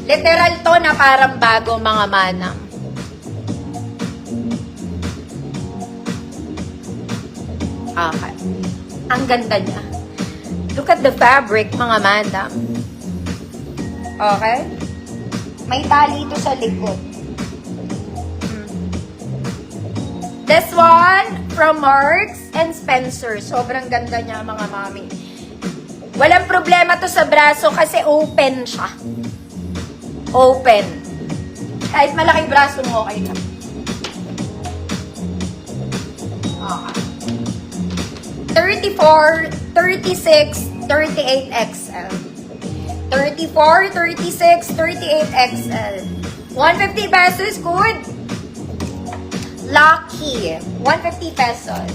Literal to na parang bago, mga manang. Okay. Ang ganda niya. Look at the fabric, mga madam. Okay? May tali ito sa likod. This one, from Marks and Spencer. Sobrang ganda niya, mga mami. Walang problema to sa braso kasi open siya. Open. Kahit malaki braso mo, okay lang. Okay. 34, 36, 38 XL. 34, 36, 38 XL. 150 pesos, good. Lucky. 150 pesos.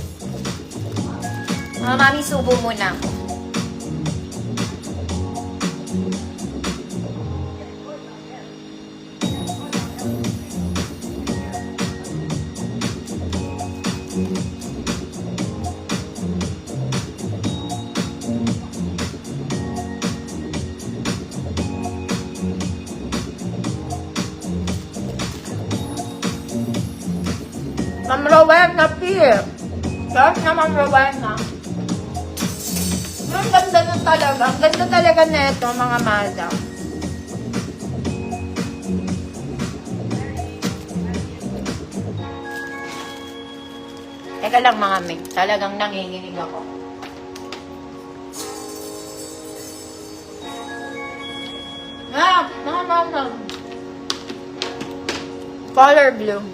Mga mami, subo muna ako. Ma'am Rowena, P. Sarap na, Ma'am Rowena. Ang ganda na talaga. Ang ganda talaga na ito, mga madam. Teka lang, mga Meg. Talagang nanginginig ako. Mga madam. Color blue.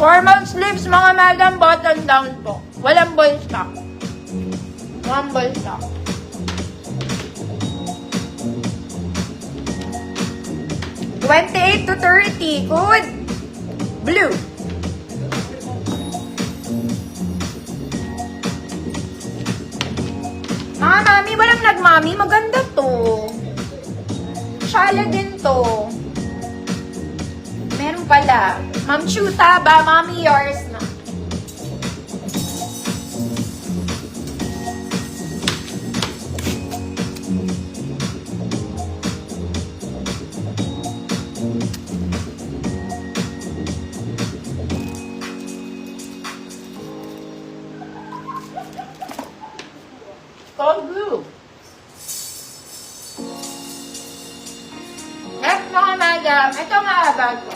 Formal sleeves, mga madam, button down po. Walang ball stock. One ball stock. $28 to $30. Good. Blue. Mga mami, walang nagmami. Maganda to. Shala din to. Meron pala. Ma'am Chuta ba? Mommy, yours na. Gold blue. Next, mga madam. Ito mga bag ko.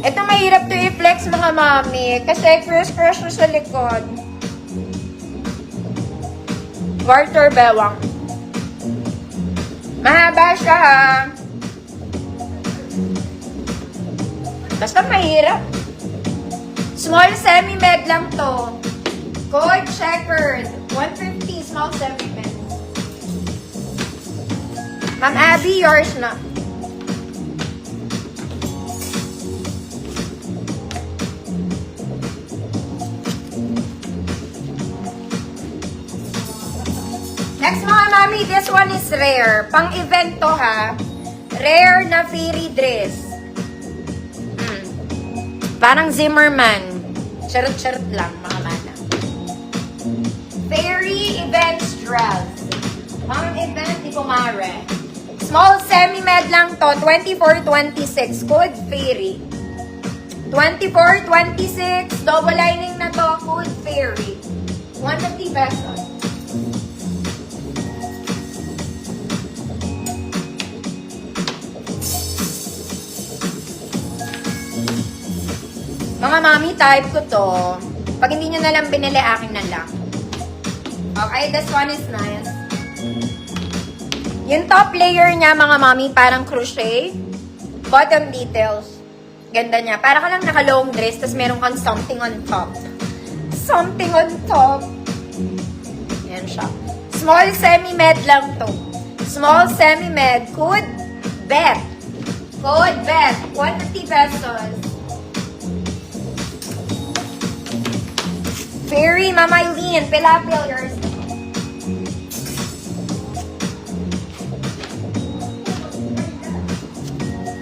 Ito mahirap to i-flex, mga mami. Kasi crush sa likod. Garter bewang. Mahaba siya, ha. Basta mahirap. Small semi-med lang to. Code checkered. 150 small semi-med. Ma'am Abby, yours na. Next, mga mami, this one is rare. Pang-event to, ha. Rare na fairy dress. Parang Zimmerman. Charot-charot lang, mga mana. Fairy events dress. Pang-event ni Kumare. Small semi-med lang to. 24-26. Code fairy. 24-26. Double lining na to. Code fairy. 150 pesos. Mga mami, type ko to. Pag hindi nyo nalang binili, akin na lang. Okay, this one is nice. Yung top layer niya, mga mami, parang crochet. Bottom details. Ganda niya. Para ka lang naka-long dress, tapos meron kang something on top. Something on top. Yan siya. Small semi-med lang to. Small semi-med. Code BET. Code BET. 150 pesos. Fairy, Mama Eileen, Pilapil, yours.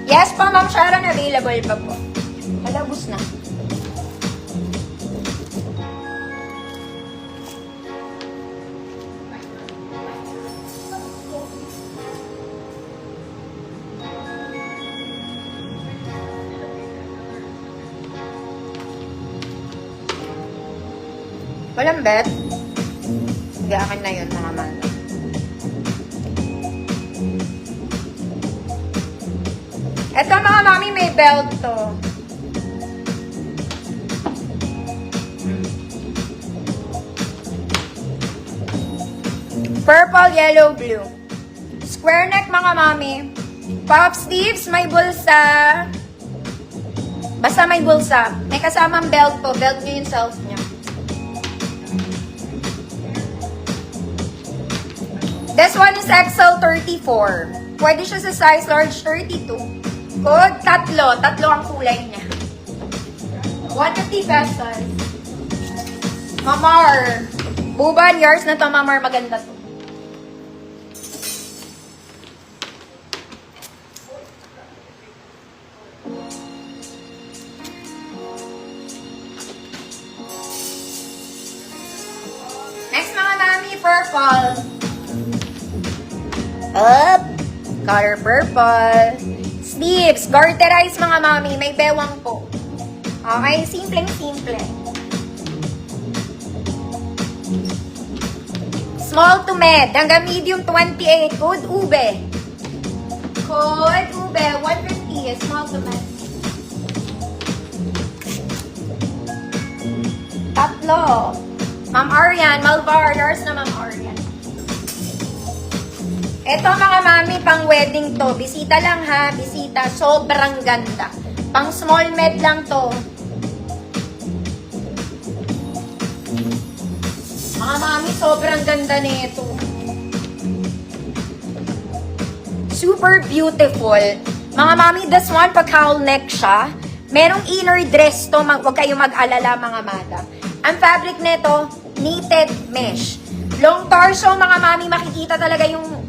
Yes po, Ma'am Sharon, available pa po. Malabos na. Walang bet? Hindi, akin na yun, mga mami. Ito, mga mami, may belt to. Purple, yellow, blue. Square neck, mga mami. Puff sleeves, may bulsa. Basta may bulsa. May kasamang belt po. Belt nyo yung self niya. This one is XL34. Pwede siya sa size large 32. Code, tatlo. Tatlo ang kulay niya. 150 pesos. Mamar. Buban, yours na to, Mamar. Maganda to. Next, mga mami, purple. Up. Color purple. Sleeves. Garterize, mga mami. May bewang po. Okay, simpleng-simple. Small to med. Hanggang medium 28. Code ube. Code ube. 150. Small to med. Tatlo. Ma'am Arian. Malvar. Yours na, Ma'am Arian. Ito, mga mami, pang wedding to. Bisita lang, ha. Bisita. Sobrang ganda. Pang small med lang to. Mga mami, sobrang ganda nito. Super beautiful. Mga mami, this one, pag cowl neck siya, merong inner dress to. Huwag kayong mag-alala, mga madam. Ang fabric nito, knitted mesh. Long torso, mga mami, makikita talaga yung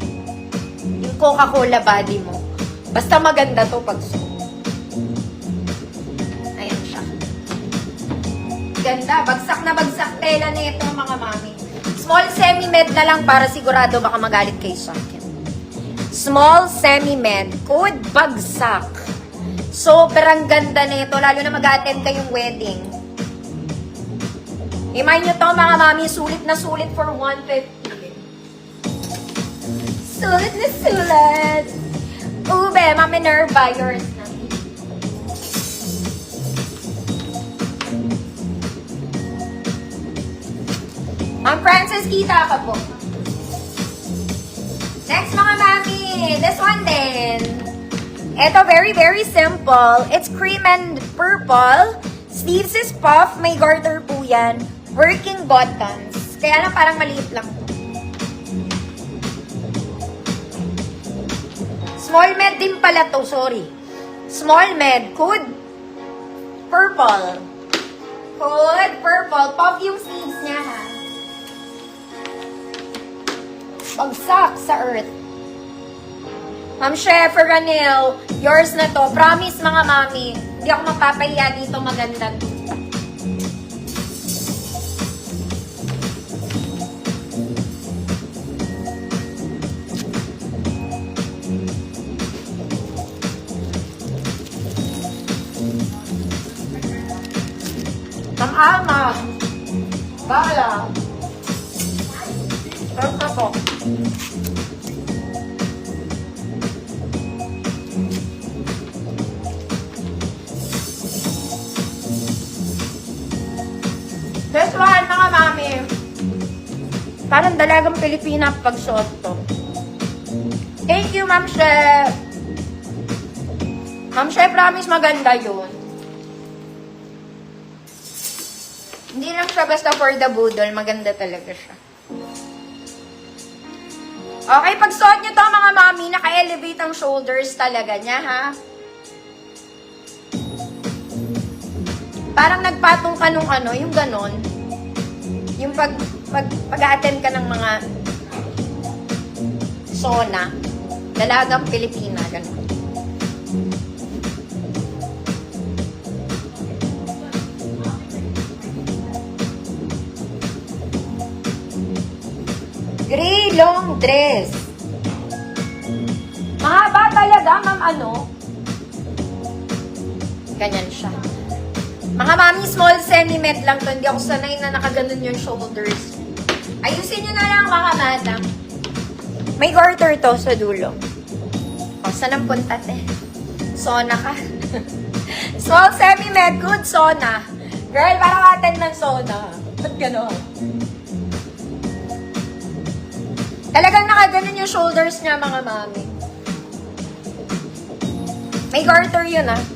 Coca-Cola body mo. Basta maganda to pag suot. Ayan siya. Ganda. Bagsak na bagsak tela nito, mga mami. Small semi-med na lang para sigurado baka magalit kayo sa akin. Small semi-med. Code bagsak. Sobrang ganda nito, lalo na mag-attend kayong wedding. Imay nyo to, mga mami, sulit na sulit for 150. Sulit na sulit. Ube, Ma'am Minerva, yours na. Ma'am Frances, kita ka po. Next, mga mami. This one din. Ito, very, very simple. It's cream and purple. Sleeves is puff. May garter po yan. Working buttons. Kaya lang parang maliit lang po. Small med din pala to, sorry. Small med. Code purple. Code purple. Puff yung sleeves niya, ha. Bagsak sa earth. Ma'am Chef, Ranil, yours na to. Promise, mga mami. Hindi ako mapapahiya dito, maganda to. Ma'am Alma. Bala. Meron ka po. This one, mga mami. Parang dalagang Pilipina pag suot to. Thank you, Ma'am Chef. Ma'am Chef, promise maganda yun. Hindi lang siya basta for the budol. Maganda talaga siya. Okay, pag suot nyo to, mga mami, naka-elevate ang shoulders talaga niya, ha? Parang nagpatong ka nung ano, yung ganon. Yung pag-attend ka ng mga sauna. Dalagang Pilipina, ganon. Gray long dress. Mahaba talaga, ma'am, ano? Ganyan siya. Mga mami, small semi-med lang to. Hindi ako sanay na nakaganon yung shoulders. Ayusin nyo na lang mga madam. May garter to sa dulo. O, saan ang punta, te? Sauna ka. Small semi-med, good sauna. Girl, parang attend ng sauna. Ba't gano'n? Talagang nakaganon yung shoulders niya, mga mami. May garter yun, ah.